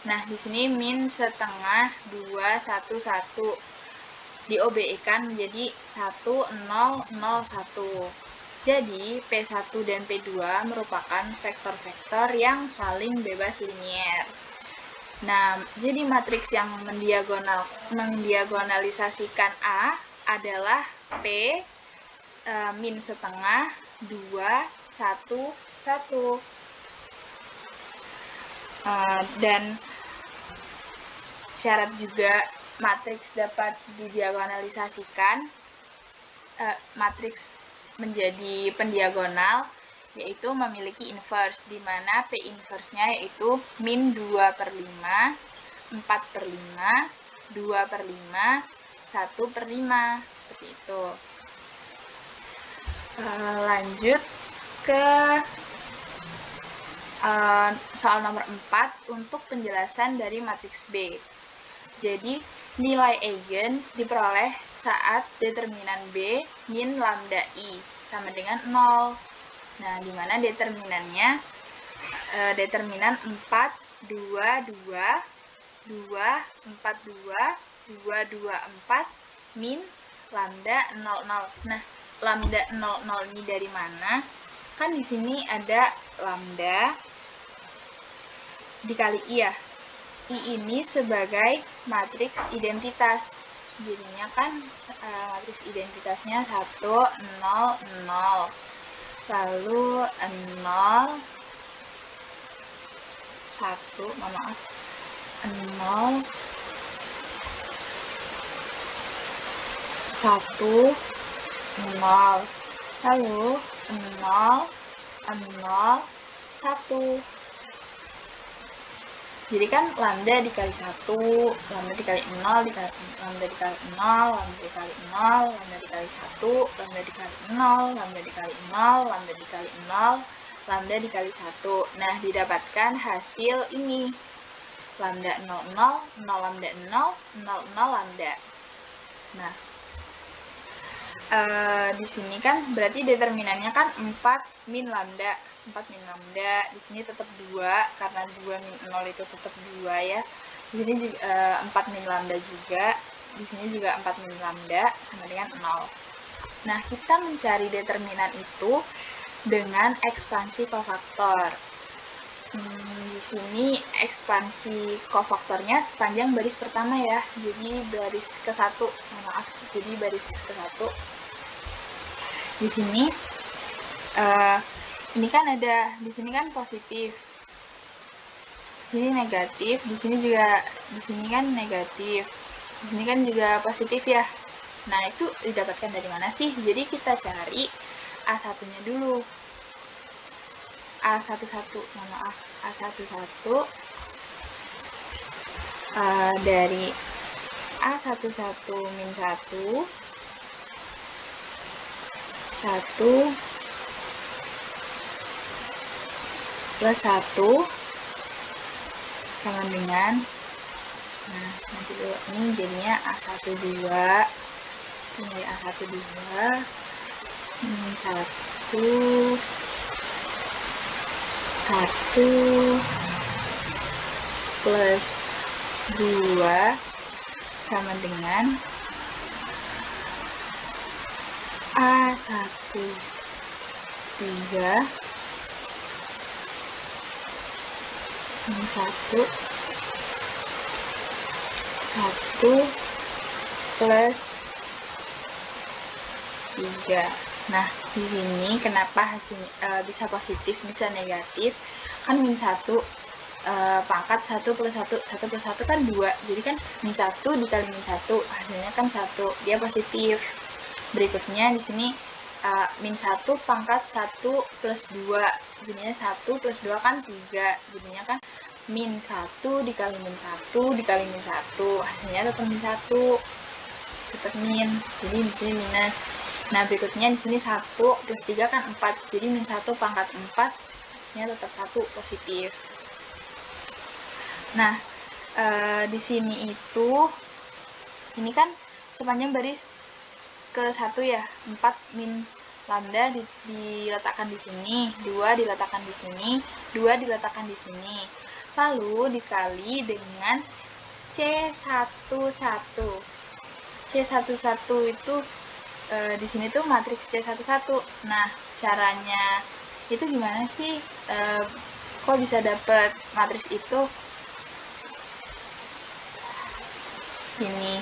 Nah, di sini min setengah 2, 1, 1. Di OBE-kan menjadi 1, 0, 0, 1. Jadi, P1 dan P2 merupakan vektor-vektor yang saling bebas linier. Nah, jadi matriks yang mendiagonalisasikan A adalah P min setengah 2, 1, 1. Dan syarat juga matriks dapat didiagonalisasikan, matriks menjadi pendiagonal, yaitu memiliki inverse, di mana P inverse-nya yaitu min 2/5, 4/5, 2/5, 1/5, seperti itu. Lanjut ke soal nomor 4 untuk penjelasan dari matriks B. Jadi, nilai eigen diperoleh saat determinan B min lambda I sama dengan 0. Nah, di mana determinannya determinan 4, 2, 2, 2, 4, 2, 2, 2, 4 min lambda 0, 0. Nah, lambda 0, 0 ini dari mana? Kan di sini ada lambda dikali I ya. I ini sebagai matriks identitas. Jadinya kan matriks identitasnya 1, 0, 0. Lalu 0, 1, maaf. 0, 1, 0. Lalu 0, 0, 1. Jadi kan lambda dikali 1, lambda dikali 0, lambda dikali 0, lambda dikali 0, lambda dikali 1, lambda dikali 0, lambda dikali 0, lambda dikali 0, lambda dikali 1. Nah, didapatkan hasil ini. Lambda 0, 0, 0 lambda 0, 0, 0 lambda. Nah, di sini kan berarti determinannya kan 4 min lambda. 4 min lambda, di sini tetap 2 karena 2 min 0 itu tetap 2 ya. Di sini juga 4 min lambda juga. Di sini juga 4 min lambda sama dengan 0. Nah, kita mencari determinan itu dengan ekspansi kofaktor. Di sini ekspansi kofaktornya sepanjang baris pertama ya. Jadi baris ke-1, maaf. Jadi baris ke-1. Di sini ini kan ada, di sini kan positif, di sini negatif, di sini juga, di sini kan negatif, di sini kan juga positif ya. Nah, itu didapatkan dari mana sih? Jadi kita cari A1-nya dulu. A11, mohon maaf, A11 dari A11 min 1 plus 1 sama dengan, nah nanti dulu ini jadinya A12 tinggal A12 min 1 plus 2 sama dengan A13 min 1 plus 3. Nah, di sini kenapa hasilnya bisa positif, bisa negatif? Kan min 1 pangkat 1 plus 1 kan 2. Jadi kan min 1 dikali min 1, hasilnya kan 1. Dia positif. Berikutnya di sini min 1 pangkat 1 plus 2. Jadinya 1 plus 2 kan 3. Jadinya kan min 1 dikali min 1 dikali min 1. Hasilnya tetap min 1. Tetap min. Jadi di sini minus. Nah, berikutnya di sini 1 plus 3 kan 4. Jadi min 1 pangkat 4 hasilnya tetap 1 positif. Nah, di sini itu ini kan sepanjang baris ke-1 ya, 4 min lambda diletakkan di sini, 2 diletakkan di sini, 2 diletakkan di sini. Lalu dikali dengan C11. C11 itu di sini tuh matriks C11. Nah, caranya itu gimana sih? Kok bisa dapet matriks itu? Ini.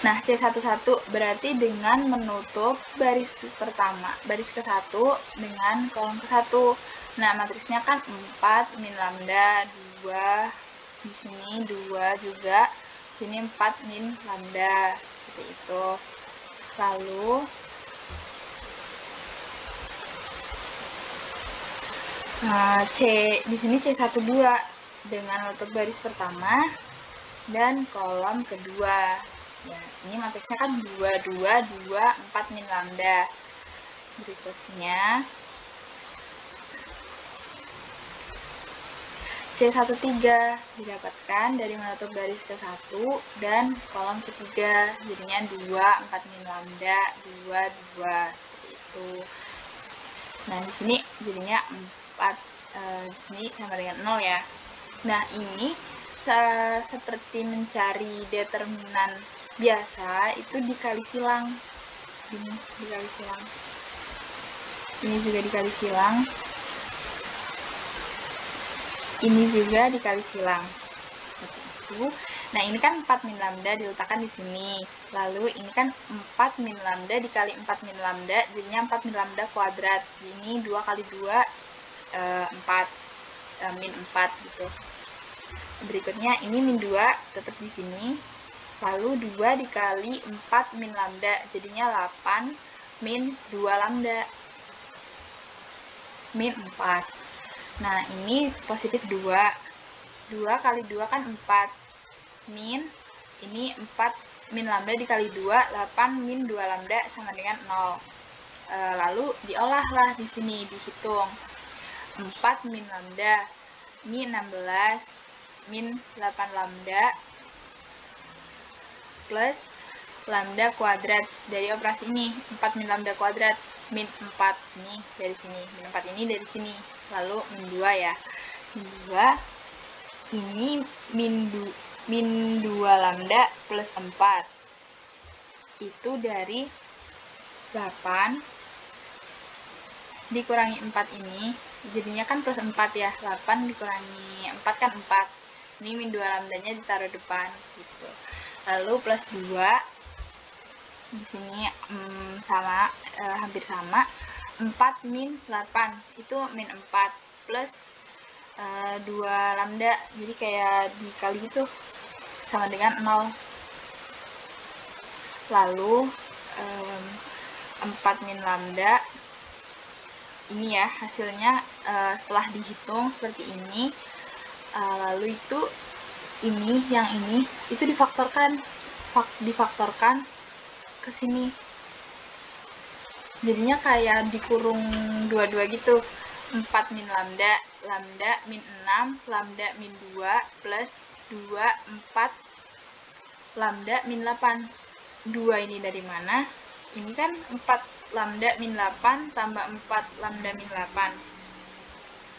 Nah, C11 berarti dengan menutup baris pertama, baris ke-1 dengan kolom ke-1. Nah, matriksnya kan 4 min lambda, 2, di sini 2 juga, di sini 4 min lambda, seperti itu. Lalu di sini C12 dengan menutup baris pertama dan kolom kedua. Ya, ini matriksnya kan 2, 2, 2, 4 min lambda. Berikutnya C13 didapatkan dari menutup baris ke-1 dan kolom ketiga. Jadinya 2, 4 min lambda, 2, 2, seperti itu. Nah, di sini jadinya 4, di sini sama dengan 0 ya. Nah, ini seperti mencari determinan biasa, itu dikali silang. Ini dikali silang. Ini juga dikali silang. Ini juga dikali silang. Seperti itu. Nah, ini kan 4 min lambda diletakkan di sini. Lalu ini kan 4 min lambda dikali 4 min lambda, jadinya 4 min lambda kuadrat. Ini 2 kali 2 4 min 4 gitu. Berikutnya ini min 2 tetap di sini. Lalu 2 dikali 4 min lambda, jadinya 8 min 2 lambda. Min 4. Nah, ini positif 2. 2 kali 2 kan 4. Min, ini 4 min lambda dikali 2, 8 min 2 lambda sama dengan 0. Lalu diolahlah di sini, dihitung. 4 min lambda, ini 16 min 8 lambda plus lambda kuadrat dari operasi ini, 4 min lambda kuadrat, min 4 ini dari sini, min 4 ini dari sini, lalu min 2 ya, min 2 ini min 2 lambda plus 4 itu dari 8 dikurangi 4 ini, jadinya kan plus 4 ya, 8 dikurangi 4 kan 4, ini min 2 lambdanya ditaruh depan gitu. Lalu plus 2 di sini sama, hampir sama, 4 min 8 itu min 4 plus 2 lambda, jadi kayak dikali gitu sama dengan 0. Lalu 4 min lambda ini ya hasilnya setelah dihitung seperti ini. Lalu itu ini, yang ini itu difaktorkan ke sini, jadinya kayak dikurung dua-dua gitu. 4 min lambda, lambda min 6, lambda min 2 plus 2, 4 lambda min 8. 2 ini dari mana? Ini kan 4 lambda min 8 tambah 4 lambda min 8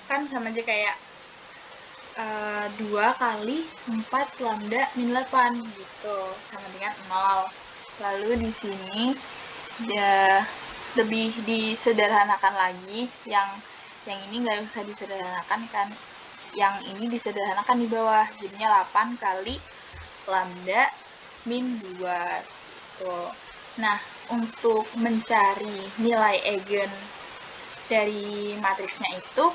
kan sama aja kayak 2 kali 4 lambda min 8 gitu, sama dengan 0. Lalu di sini ya lebih disederhanakan lagi, yang ini nggak usah disederhanakan kan, yang ini disederhanakan di bawah, jadinya 8 kali lambda min 2 gitu. Nah, untuk mencari nilai eigen dari matriksnya itu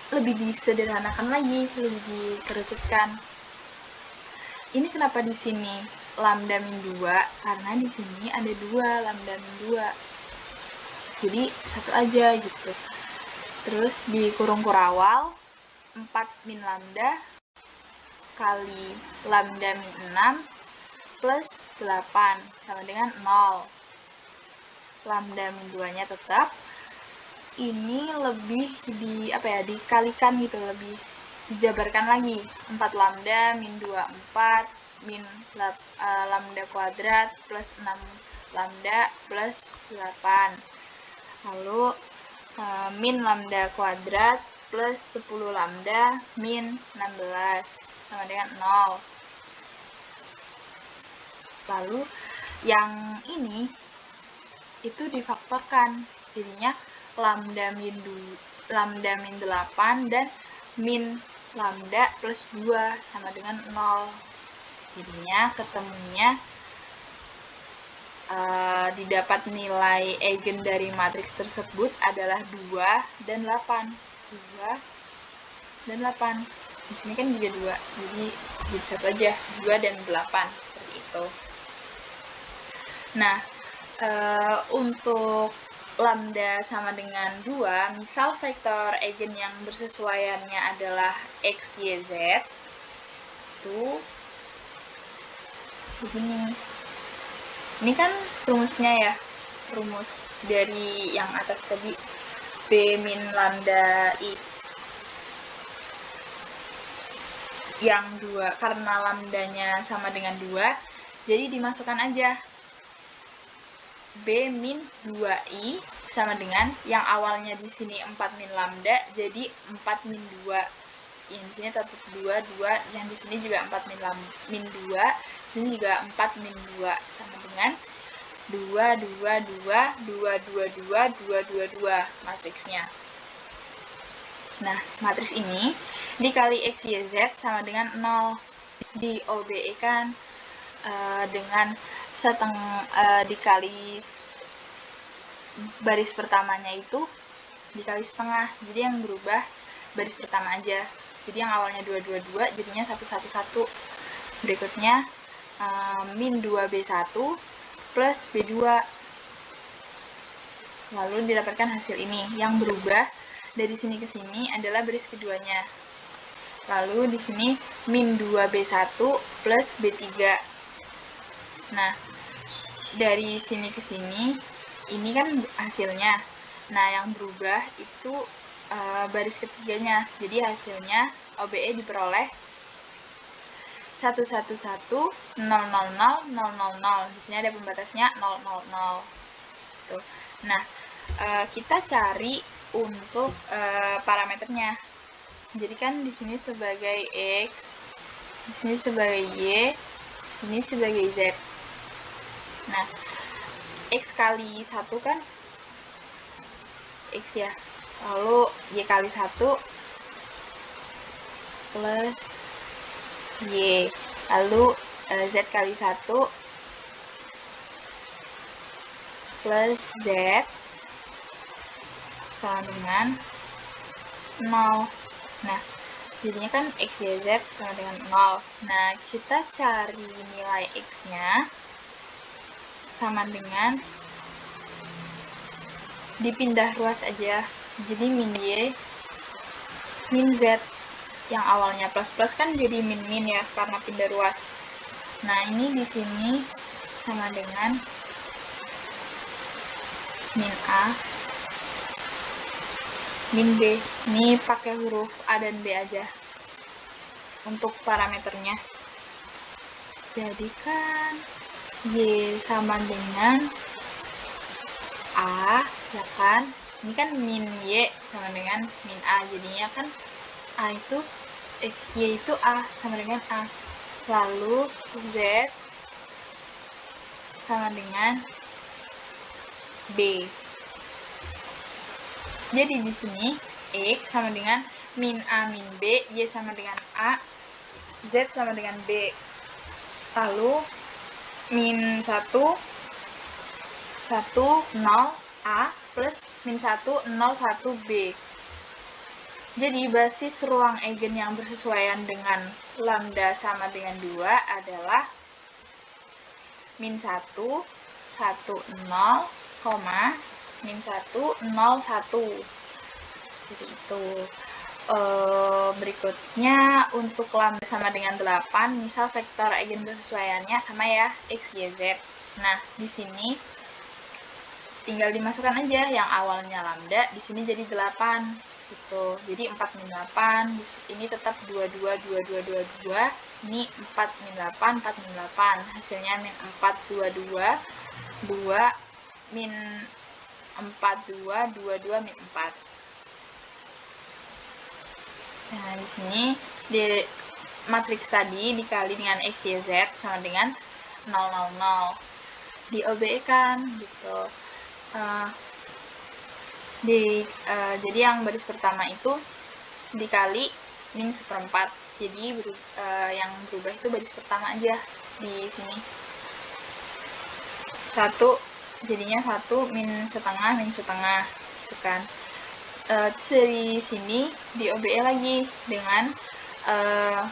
lebih disederhanakan lagi, lebih dikerucutkan. Ini kenapa di sini lambda min 2? Karena di sini ada 2 lambda min 2. Jadi satu aja gitu. Terus di kurung kurawal 4 min lambda kali lambda min 6 plus 8 sama dengan 0. Lambda min 2-nya tetap. Ini lebih dikalikan gitu, lebih dijabarkan lagi. 4 lambda min 2 4 min lambda kuadrat plus 6 lambda plus 8. Lalu min lambda kuadrat plus 10 lambda min 16 sama dengan 0. Lalu yang ini itu difaktorkan, jadinya lambda min 8 dan min lambda plus 2 sama dengan 0. Jadinya ketemunya didapat nilai eigen dari matriks tersebut adalah 2 dan 8. 2 dan 8. Di sini kan juga 2, jadi satu aja, 2 dan 8 seperti itu. Nah, untuk lambda sama dengan 2, misal vektor eigen yang bersesuaiannya adalah x, y, z, itu begini. Ini kan rumusnya ya, rumus dari yang atas tadi, b min lambda i. Yang 2, karena lambdanya sama dengan 2, jadi dimasukkan aja b min 2i sama dengan yang awalnya di sini 4 min lambda, jadi 4 min 2. Yang di sini tetap 2, yang di sini juga 4 min 2, di sini juga 4 min 2 sama dengan 2, 2, 2, 2, 2, 2, 2, 2, 2 matriksnya. Nah, matriks ini dikali x, y, z sama dengan 0. Di OBE kan dengan dikali baris pertamanya itu dikali setengah, jadi yang berubah baris pertama aja, jadi yang awalnya 2, 2, 2 jadinya 1, 1, 1. Berikutnya min 2b1 plus b2, lalu didapatkan hasil ini. Yang berubah dari sini ke sini adalah baris keduanya. Lalu di sini min 2B1 plus B3. Nah, dari sini ke sini, ini kan hasilnya. Nah, yang berubah itu baris ketiganya. Jadi hasilnya OBE diperoleh 111, 000, 000. Di sini ada pembatasnya 000. Tuh. Nah, kita cari untuk parameternya. Jadi kan di sini sebagai X, di sini sebagai Y, di sini sebagai Z. Nah, X kali 1 kan X ya. Lalu Y kali 1 plus Y. Lalu Z kali 1 plus Z sama dengan 0. Nah, jadinya kan X, Y, Z sama dengan 0. Nah, kita cari nilai X-nya sama dengan dipindah ruas aja. Jadi min Y, min Z. Yang awalnya plus-plus kan jadi min-min ya, karena pindah ruas. Nah, ini di sini sama dengan min A, min B. Ini pakai huruf A dan B aja untuk parameternya. Jadi kan Y sama dengan A, ya kan? Ini kan min Y sama dengan min A. Jadinya kan A itu Y itu A sama dengan A. Lalu Z sama dengan B. Jadi di sini X sama dengan min A min B, Y sama dengan A, Z sama dengan B. Lalu min 1, 1, 0, A plus min 1, 0, 1, B. Jadi basis ruang eigen yang bersesuaian dengan lambda sama dengan 2 adalah min 1, 1, 0, min 1, 0, 1. Jadi itu. Berikutnya untuk lambda sama dengan 8, misal vektor eigen bersesuaiannya sama ya, X, Y, Z. Nah, di sini tinggal dimasukkan aja yang awalnya lambda, di sini jadi 8. Gitu. Jadi 4 min 8, ini tetap 22, 22, 22, ini 4 min 8, 4 min 8, hasilnya min 4, 22, 2, min 4, 2, 22, min 4. Nah, di sini di matriks tadi dikali dengan X, Y, Z sama dengan 0, 0, 0. Di OBE kan, gitu. Jadi yang baris pertama itu dikali min 1/4. Jadi yang berubah itu baris pertama aja di sini. 1 jadinya 1 min setengah min setengah, gitu kan. Terus dari sini di OBE lagi dengan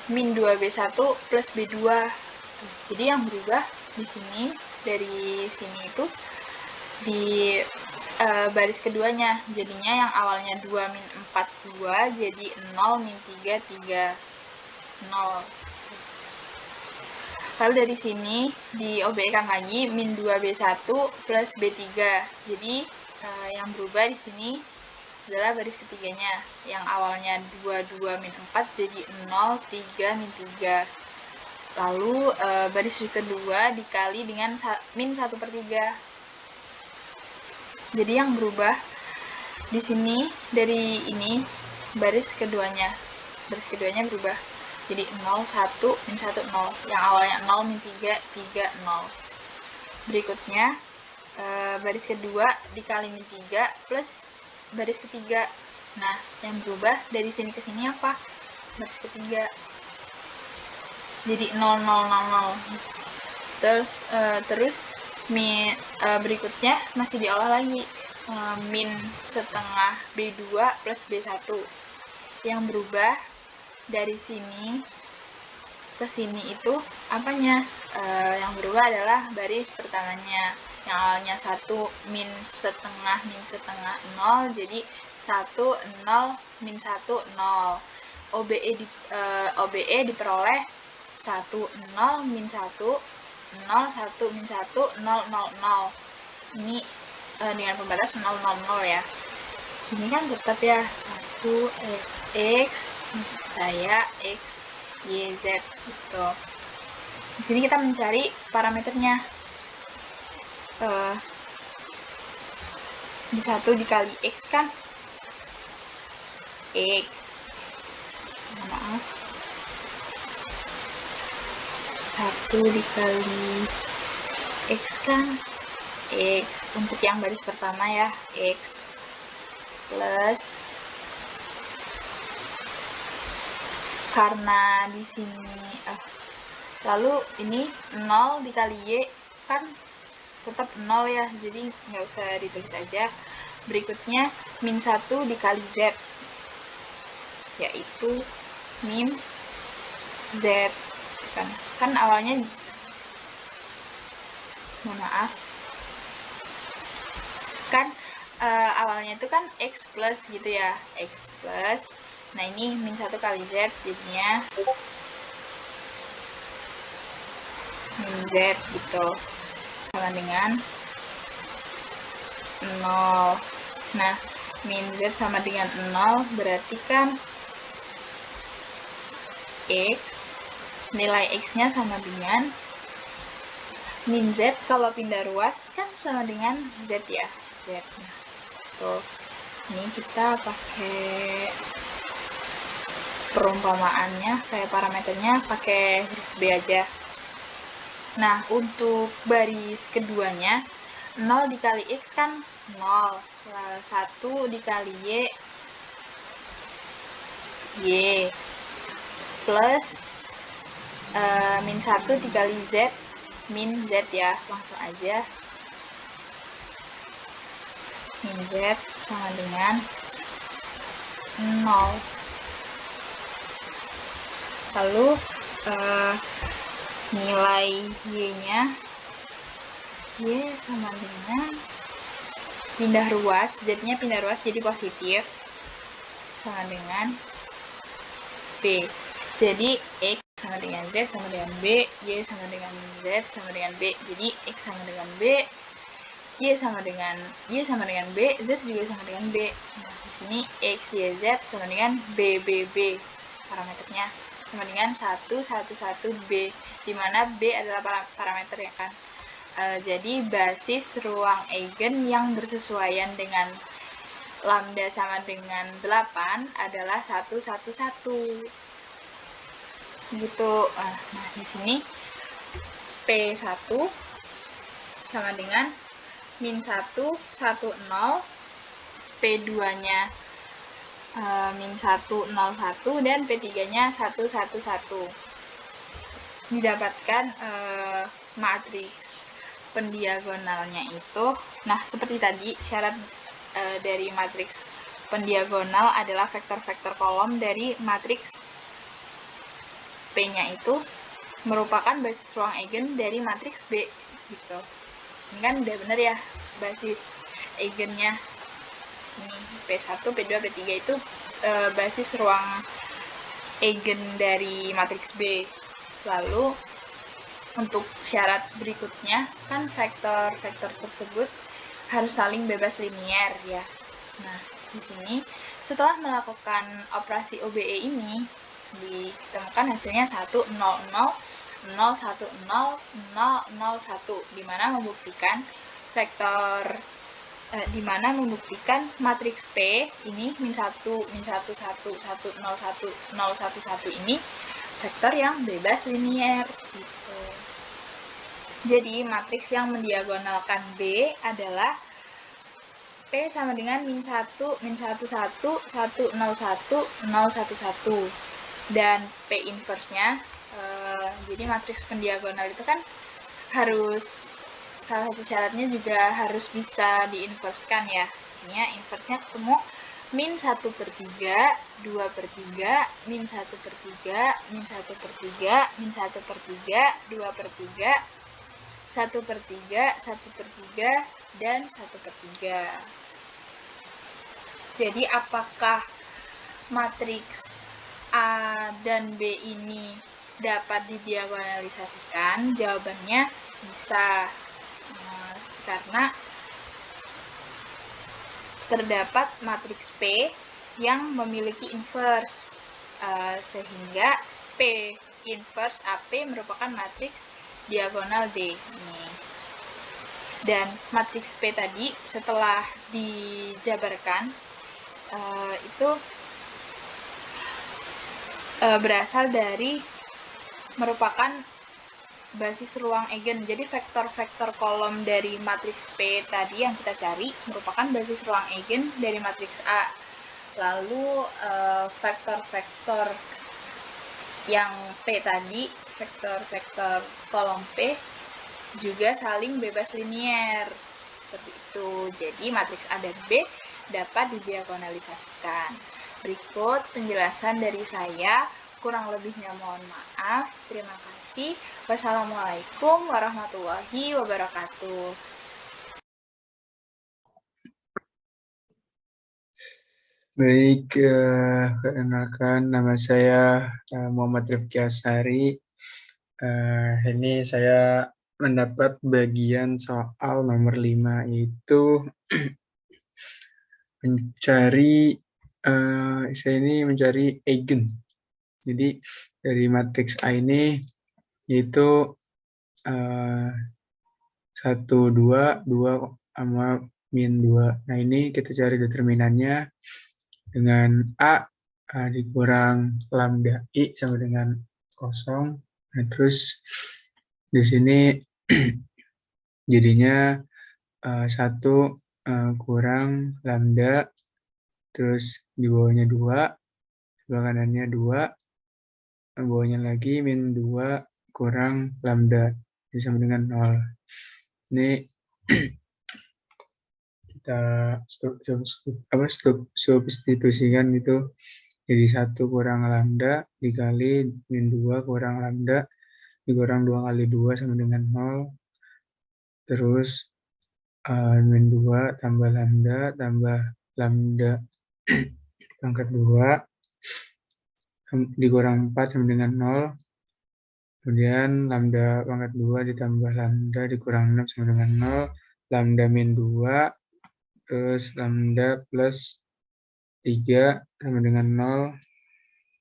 min 2B1 plus B2. Jadi yang berubah di sini dari sini itu di baris keduanya, jadinya yang awalnya 2 min 4 2 jadi 0 min 3 3 0. Lalu dari sini di OBE kan lagi min 2B1 plus B3. Jadi yang berubah di sini adalah baris ketiganya, yang awalnya 2 2 min 4 jadi 0 3 min 3. Lalu baris kedua dikali dengan min 1/3. Jadi yang berubah di sini dari ini baris keduanya berubah. Jadi 0 1 min 1 0. Yang awalnya 0 min 3 3 0. Berikutnya baris kedua dikali min 3 plus baris ketiga. Nah, yang berubah dari sini ke sini apa? Baris ketiga. Jadi 0 0 0 0. Terus berikutnya masih diolah lagi, min setengah B2 plus B1. Yang berubah dari sini ke sini itu apanya? Yang berubah adalah baris pertamanya, yang awalnya 1 min setengah 0, jadi 1 0 min 1 0. OBE diperoleh 1, 0, min 1, 0, 1, min 1, 0, 0, 0. Ini dengan pembatas 0, 0, 0 ya. Sini kan tetap ya 1 X, maksud saya X, Y, Z gitu. Di sini kita mencari parameternya. Di 1 dikali X kan X, maaf, 1 dikali X kan X, untuk yang baris pertama ya, X, plus, karena di sini lalu ini 0 dikali Y kan tetap 0 ya, jadi nggak usah ditulis aja. Berikutnya min 1 dikali Z, yaitu min Z kan awalnya, mohon maaf, kan awalnya itu kan X plus gitu ya, X plus, nah ini min 1 kali Z jadinya min Z gitu, sama dengan 0. Nah, min Z sama dengan 0 berarti kan X, nilai X-nya sama dengan min Z, kalau pindah ruas kan sama dengan Z ya, Z. Nah, tuh. Ini kita pakai perumpamaannya, kayak parameternya pakai huruf B aja. Nah, untuk baris keduanya 0 dikali X kan 0, 1 dikali Y, plus min 1 dikali Z, min Z ya, langsung aja. Min Z sama dengan 0. Lalu nilai Y-nya, Y sama dengan pindah ruas, Z-nya pindah ruas jadi positif, sama dengan B. Jadi X sama dengan Z sama dengan B, Y sama dengan Z sama dengan B. Jadi X sama dengan B, Y sama dengan B, Z juga sama dengan B. Nah, di sini X, Y, Z sama dengan B, B, B. Parameternya sama dengan 1, 1, 1, B, di mana B adalah parameter ya kan. Jadi basis ruang eigen yang bersesuaian dengan lambda sama dengan 8 adalah 1, 1, 1. Gitu. Nah, di sini P1 sama dengan min 1, 1, 0, P2-nya min 1, 0, 1, dan P3-nya 1, 1, 1. Didapatkan matriks pendiagonalnya itu. Nah, seperti tadi, syarat dari matriks pendiagonal adalah vektor-vektor kolom dari matriks P-nya itu merupakan basis ruang eigen dari matriks B gitu. Ini kan udah bener ya basis eigennya. Ini P1, P2, P3 itu basis ruang eigen dari matriks B. Lalu untuk syarat berikutnya kan vektor-vektor tersebut harus saling bebas linier ya. Nah, di sini setelah melakukan operasi OBE ini ditemukan hasilnya 1, 0, 0, 0, 1, 0, 0, 0, 1, dimana membuktikan matriks P ini min 1, min 1, 1, 1, 0, 1, 0, 1, 1 ini vektor yang bebas linier gitu. Jadi matriks yang mendiagonalkan B adalah P sama dengan min 1, min 1, 1, 1, 0, 1, 0, 1, 1. Dan P inverse-nya, jadi matriks pendiagonal itu kan harus, salah satu syaratnya juga harus bisa diinverskan ya. Ini inverse-nya ketemu min 1/3, 2/3, min 1/3, min 1/3, min 1/3, 2/3, 1/3, 1/3, dan 1/3. Jadi apakah matriks A A dan B ini dapat didiagonalisasikan? Jawabannya bisa, karena terdapat matriks P yang memiliki inverse, sehingga P inverse AP merupakan matriks diagonal D. Ini. Dan matriks P tadi setelah dijabarkan itu berasal dari merupakan basis ruang eigen. Jadi vektor-vektor kolom dari matriks P tadi yang kita cari merupakan basis ruang eigen dari matriks A. Lalu vektor-vektor yang P tadi, vektor-vektor kolom P juga saling bebas linier. Seperti itu. Jadi matriks A dan B dapat didiagonalisasikan. Berikut penjelasan dari saya. Kurang lebihnya mohon maaf. Terima kasih. Wassalamualaikum warahmatullahi wabarakatuh. Baik, perkenalkan nama saya Muhammad Rifki Asari. Ini saya mendapat bagian soal nomor 5, yaitu saya ini mencari eigen. Jadi dari matriks A ini yaitu 1, 2 sama min 2. Nah, ini kita cari determinannya dengan A dikurang lambda I sama dengan 0. Nah, terus di sini jadinya 1 kurang lambda, terus di bawahnya 2, sebelah kanannya 2, bawahnya lagi min 2 kurang lambda, ini sama dengan 0. Ini kita substitusikan itu jadi 1 kurang lambda dikali min 2 kurang lambda dikurang 2 kali 2 sama dengan 0. Terus min 2 tambah lambda pangkat 2 dikurang 4 sama dengan 0. Kemudian lambda pangkat 2 ditambah lambda dikurang 6 sama dengan 0. Lambda min 2 terus lambda plus 3 sama dengan 0.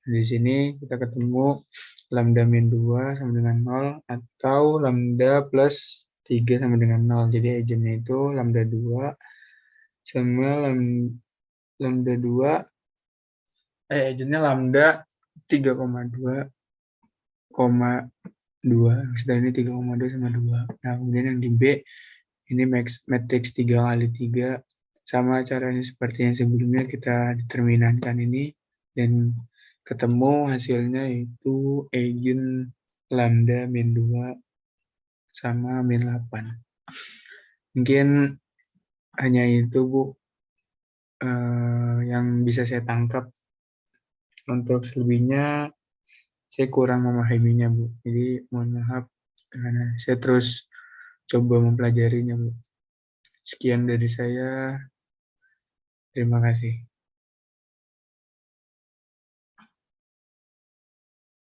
Di sini kita ketemu lambda min 2 sama dengan 0 atau lambda plus 3 sama dengan 0. Jadi eigennya itu lambda 2 sama lambda 2, eigennya lambda 3,2, setelah ini 3,2 sama 2. Nah, kemudian yang di B, ini matriks 3 kali 3. Sama caranya seperti yang sebelumnya, kita determinankan ini dan ketemu hasilnya itu eigen lambda min 2 sama min 8. Mungkin hanya itu, Bu, yang bisa saya tangkap. Untuk selebihnya saya kurang memahaminya, Bu. Jadi mohon maaf karena saya terus coba mempelajarinya, Bu. Sekian dari saya. Terima kasih.